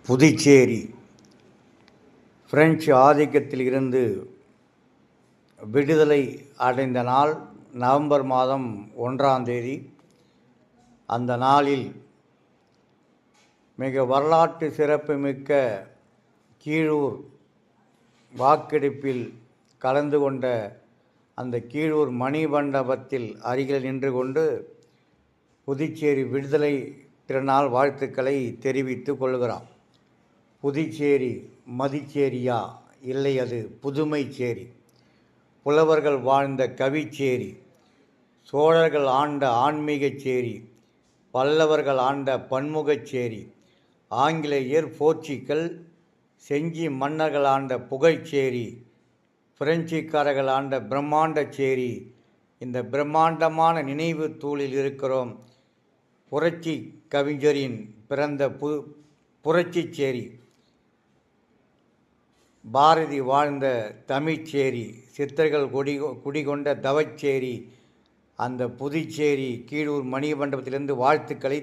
Puducherry French ஆதிக்கத்தில் இருந்து விடுதலை அடைந்த நாள் நவம்பர் மாதம் 1ஆம் தேதி. அந்த நாளில் மிக வரலாற்று சிறப்புமிக்க கீழூர் வாக்கெடுப்பில் கலந்து கொண்ட அந்த கீழூர் மணிமண்டபத்தில் அருகில் நின்று கொண்டு புதுச்சேரி விடுதலை திருநாள் வாழ்த்துக்களை தெரிவித்துக் கொள்கிறான். புதுச்சேரி மதிச்சேரியா? இல்லை, அது புதுமைச்சேரி. புலவர்கள் வாழ்ந்த கவிச்சேரி, சோழர்கள் ஆண்ட ஆன்மீகச்சேரி, பல்லவர்கள் ஆண்ட பன்முகச்சேரி, ஆங்கிலேயர் போர்ச்சுகல் செஞ்சி மன்னர்கள் ஆண்ட புகழ்ச்சேரி, பிரெஞ்சுக்காரர்கள் ஆண்ட பிரம்மாண்டச்சேரி. இந்த பிரம்மாண்டமான நினைவு தூளில் இருக்கிறோம் புரட்சி கவிஞரின் பிறந்த புரட்சிச்சேரி, பாரதி வாழ்ந்த தமிழ்ச்சேரி, சித்தர்கள் குடிகொண்ட தவச்சேரி. அந்த புதுச்சேரி கீழூர் மணிமண்டபத்திலிருந்து வாழ்த்துக்களை